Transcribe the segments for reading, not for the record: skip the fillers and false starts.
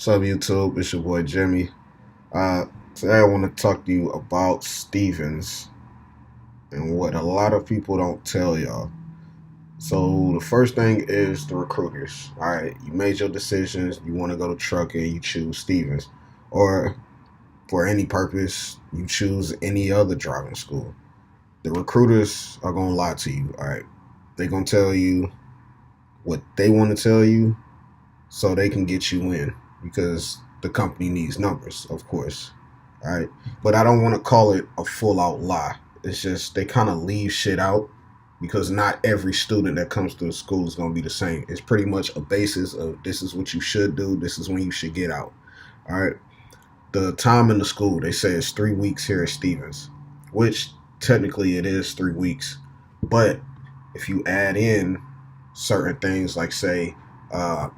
What's up, YouTube? It's your boy Jimmy. Uh, Today I want to talk to you about Stevens and what a lot of people don't tell y'all. So the first thing is the recruiters. All right, you made your decisions. You want to go to trucking, you choose Stevens, or for any purpose, you choose any other driving school. The recruiters are gonna lie to you. All right, they're gonna tell you what they want to tell you, so they can get you in because the company needs numbers, of course. All right. But I don't want to call it a full out lie. It's just they kind of leave shit out because not every student that comes to the school is going to be the same. It's pretty much a basis of this is what you should do, this is when you should get out. All right. The time in the school, they say it's 3 weeks here at Stevens, which technically it is 3 weeks. But if you add in certain things like, say,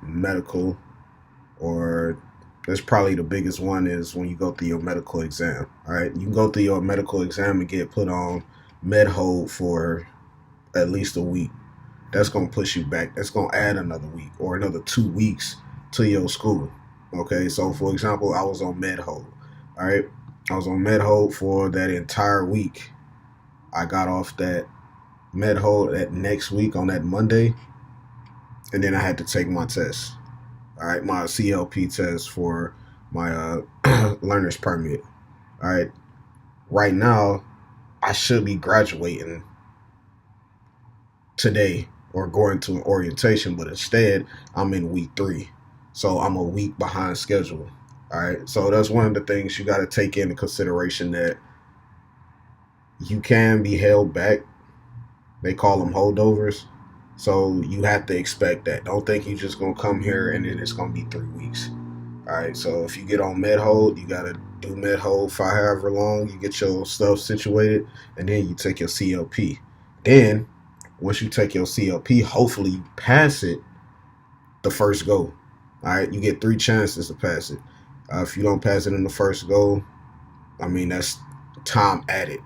medical, or that's probably the biggest one is when you go through your medical exam. All right, you can go through your medical exam and get put on med hold for at least a week. That's gonna push you back. That's gonna add another week or another 2 weeks to your school. Okay, so for example, I was on med hold. All right, I was on med hold for that entire week. I got off that med hold that next week on that Monday, and then I had to take my test. All right, my CLP test for my learner's permit. All right, right now I should be graduating today or going to an orientation, but instead I'm in week 3, so I'm a week behind schedule. All right, so that's one of the things you got to take into consideration, that you can be held back. They call them holdovers. So you have to expect that. Don't think you just gonna come here and then it's gonna be 3 weeks. All right. So if you get on med hold, you gotta do med hold for however long. You get your stuff situated, and then you take your CLP. Then once you take your CLP, hopefully you pass it the first go. All right. You get 3 chances to pass it. If you don't pass it in the first go, I mean that's time added,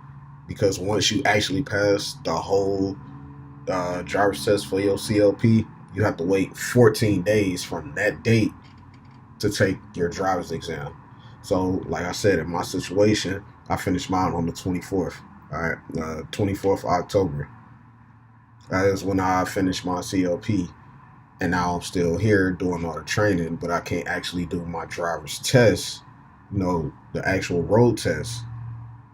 because once you actually pass the whole driver's test for your CLP, you have to wait 14 days from that date to take your driver's exam. So, like I said, in my situation, I finished mine on the 24th. All right, 24th October. That is when I finished my CLP, and now I'm still here doing all the training, but I can't actually do my driver's test, the actual road test,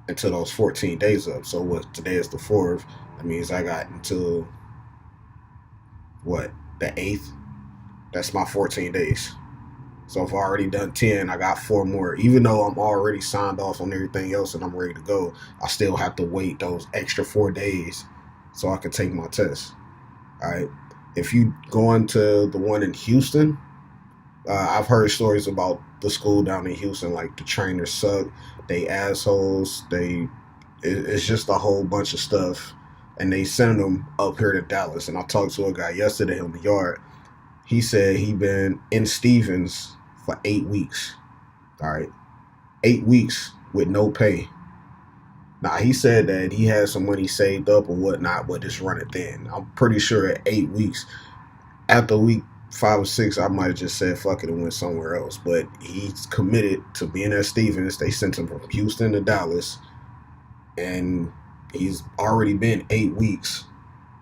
until those 14 days up. So what? Today is the 4th. That means I got until what, the 8th. That's my 14 days. So if I've already done 10, I got 4 more. Even though I'm already signed off on everything else and I'm ready to go, I still have to wait those extra 4 days so I can take my test. All right. If you going to the one in Houston, I've heard stories about the school down in Houston. Like, the trainers suck, they assholes, it's just a whole bunch of stuff, and they send them up here to Dallas. And I talked to a guy yesterday on the yard. He said he been in Stevens for 8 weeks. All right, 8 weeks with no pay. Now, he said that he had some money saved up or whatnot, but it's running thin. I'm pretty sure at 8 weeks, after week 5 or 6, I might have just said fuck it and went somewhere else. But he's committed to being at Stevens. They sent him from Houston to Dallas, and he's already been 8 weeks.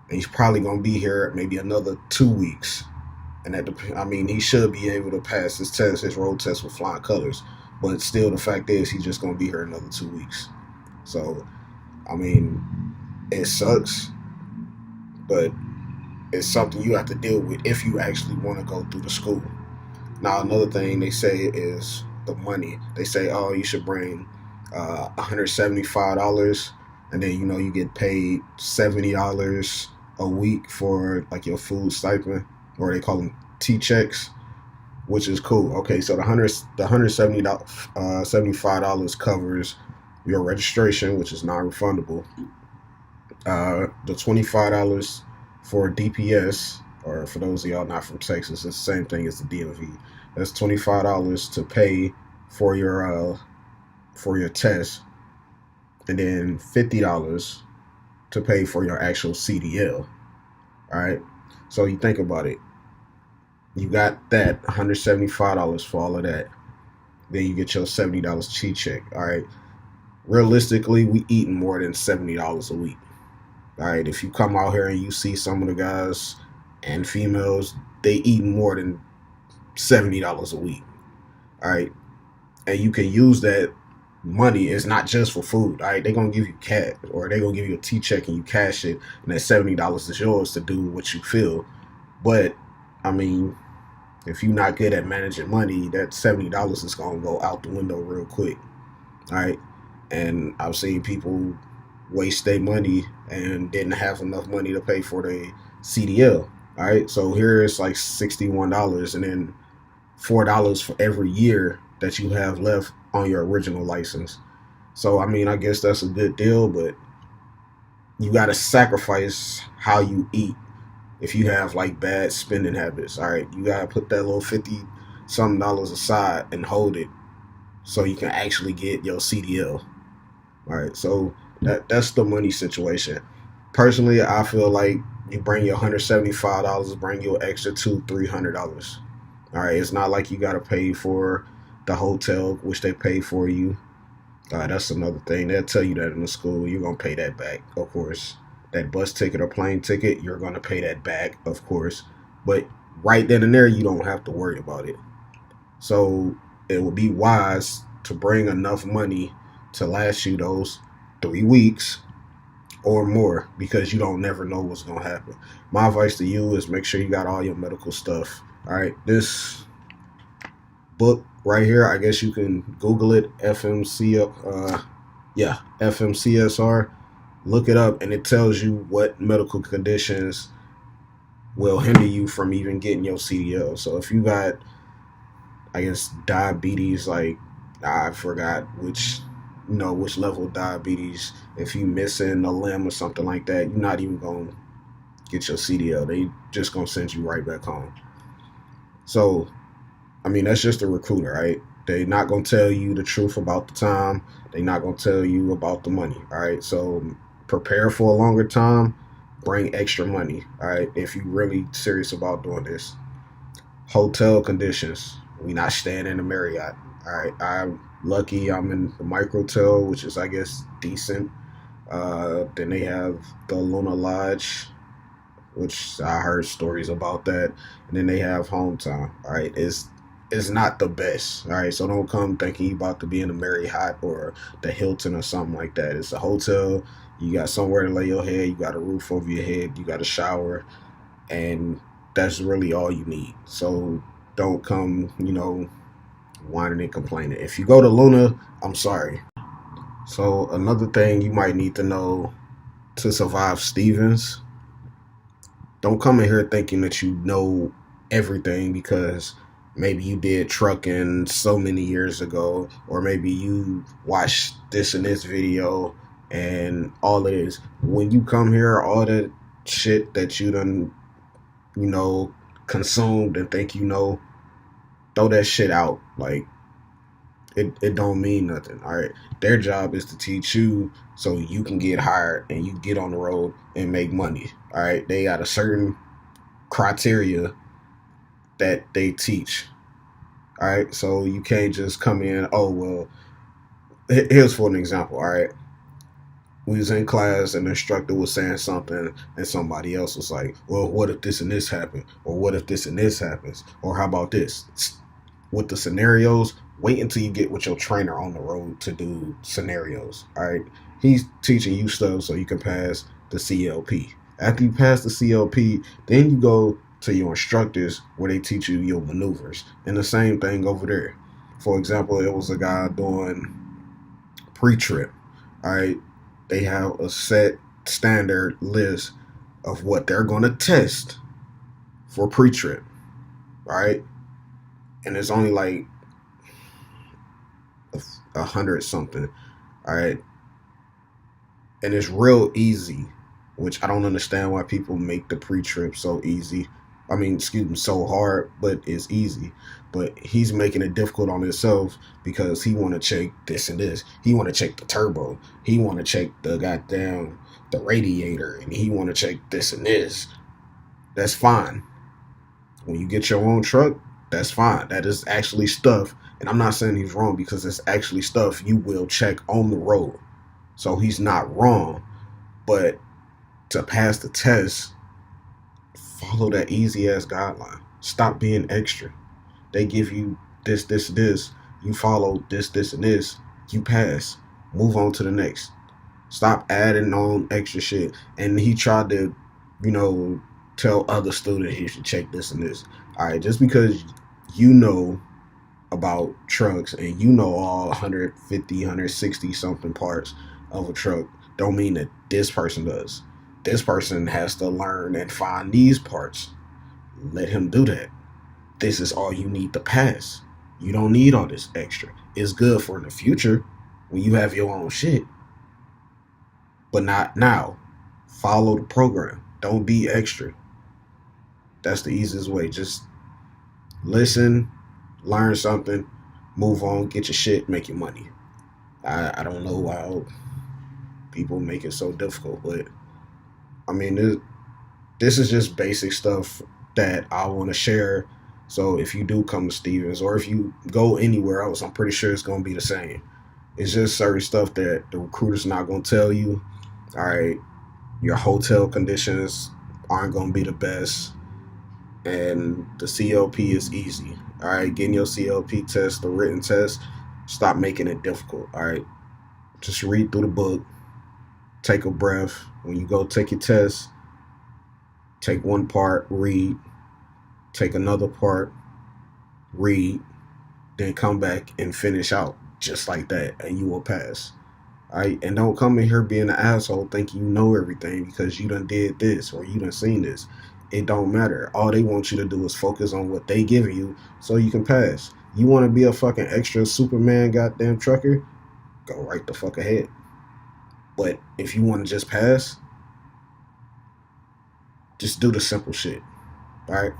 And he's probably gonna be here maybe another 2 weeks. And he should be able to pass his test, his road test, with flying colors. But still, the fact is, he's just gonna be here another 2 weeks. So, I mean, it sucks, but it's something you have to deal with if you actually want to go through the school. Now, another thing they say is the money. They say, oh, you should bring $175, and then you get paid $70 a week for like your food stipend, or they call them T checks, which is cool. Okay, so the $175 covers your registration, which is non-refundable. The $25 for DPS, or for those of y'all not from Texas, it's the same thing as the DMV. That's $25 to pay for your test, and then $50 to pay for your actual CDL. All right. So you think about it. You got that $175 for all of that. Then you get your $70 cheat check. All right. Realistically, we eating more than $70 a week. All right. If you come out here and you see some of the guys and females, they eat more than $70 a week. All right. And you can use that money. It's not just for food. All right. They're going to give you cash, or they're going to give you a T check and you cash it. And that $70 is yours to do what you feel. But, I mean, if you're not good at managing money, that $70 is going to go out the window real quick. All right. And I've seen people waste their money and didn't have enough money to pay for their CDL. All right. So here it's like $61 and then $4 for every year that you have left on your original license. So, I mean, I guess that's a good deal, but you got to sacrifice how you eat if you have like bad spending habits. All right. You got to put that little 50 something dollars aside and hold it so you can actually get your CDL. All right, so that's the money situation. Personally, I feel like you bring your $175, bring your extra $200-$300. All right, it's not like you got to pay for the hotel, which they pay for you. That's another thing. They'll tell you that in the school. You're gonna pay that back, of course. That bus ticket or plane ticket, you're gonna pay that back, of course. But right then and there, you don't have to worry about it. So it would be wise to bring enough money to last you those 3 weeks or more, because you don't never know what's going to happen. My advice to you is make sure you got all your medical stuff. All right. This book right here, I guess you can Google it, FMCSR. Look it up and it tells you what medical conditions will hinder you from even getting your CDL. So if you got, I guess, diabetes, like I forgot which level of diabetes. If you missing a limb or something like that, you're not even gonna get your CDL. They just gonna send you right back home. So, I mean, that's just a recruiter, right? They not gonna tell you the truth about the time. They not gonna tell you about the money. All right. So prepare for a longer time. Bring extra money. All right. If you really serious about doing this. Hotel conditions. We not staying in the Marriott. All right. I'm lucky I'm in the Microtel, which is, I guess, decent. Then they have the Luna Lodge, which I heard stories about that. And then they have Hometown. All right. It's not the best. All right. So don't come thinking you about to be in the Marriott or the Hilton or something like that. It's a hotel. You got somewhere to lay your head. You got a roof over your head. You got a shower. And that's really all you need. So don't come, whining and complaining. If you go to Luna, I'm sorry. So another thing you might need to know to survive Stevens, don't come in here thinking that you know everything because maybe you did trucking so many years ago, or maybe you watched this and this video and all it is. When you come here, all the shit that you done, consumed and think throw that shit out. Like, it don't mean nothing. All right. Their job is to teach you so you can get hired and you get on the road and make money. All right. They got a certain criteria that they teach. All right. So you can't just come in, oh, well, here's for an example. All right. We was in class and the instructor was saying something and somebody else was like, well, what if this and this happens? Or what if this and this happens? Or how about this? With the scenarios, wait until you get with your trainer on the road to do scenarios. All right. He's teaching you stuff so you can pass the CLP. After you pass the CLP, then you go to your instructors where they teach you your maneuvers. And the same thing over there. For example, it was a guy doing pre-trip. All right. They have a set standard list of what they're going to test for pre-trip. All right. And it's only like 100 something. All right. And it's real easy, which I don't understand why people make the pre-trip so easy. I mean, excuse me, so hard, but it's easy. But he's making it difficult on himself because he want to check this and this. He want to check the turbo. He want to check the radiator, and he want to check this and this. That's fine. When you get your own truck, that's fine. That is actually stuff. And I'm not saying he's wrong because it's actually stuff you will check on the road. So he's not wrong. But to pass the test, follow that easy ass guideline. Stop being extra. They give you this, this, this. You follow this, this, and this. You pass. Move on to the next. Stop adding on extra shit. And he tried to, you know, tell other students he should check this and this. All right, just because you know about trucks and you know all 150, 160 something parts of a truck, don't mean that this person does. This person has to learn and find these parts. Let him do that. This is all you need to pass. You don't need all this extra. It's good for in the future when you have your own shit, but not now. Follow the program. Don't be extra. That's the easiest way. Just listen, learn something, move on, get your shit, make your money. I don't know why people make it so difficult, but I mean, this is just basic stuff that I want to share. So if you do come to Stevens or if you go anywhere else, I'm pretty sure it's going to be the same. It's just certain stuff that the recruiter's not going to tell you. All right, your hotel conditions aren't going to be the best, and the CLP is easy. All right, getting your CLP test, the written test, stop making it difficult. All right, just read through the book, take a breath. When you go take your test, take one part, read, take another part, read, then come back and finish out just like that, and you will pass. All right, and don't come in here being an asshole thinking you know everything because you done did this or you done seen this. It don't matter. All they want you to do is focus on what they give you so you can pass. You want to be a fucking extra Superman goddamn trucker? Go right the fuck ahead. But if you want to just pass, just do the simple shit. All right?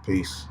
Peace.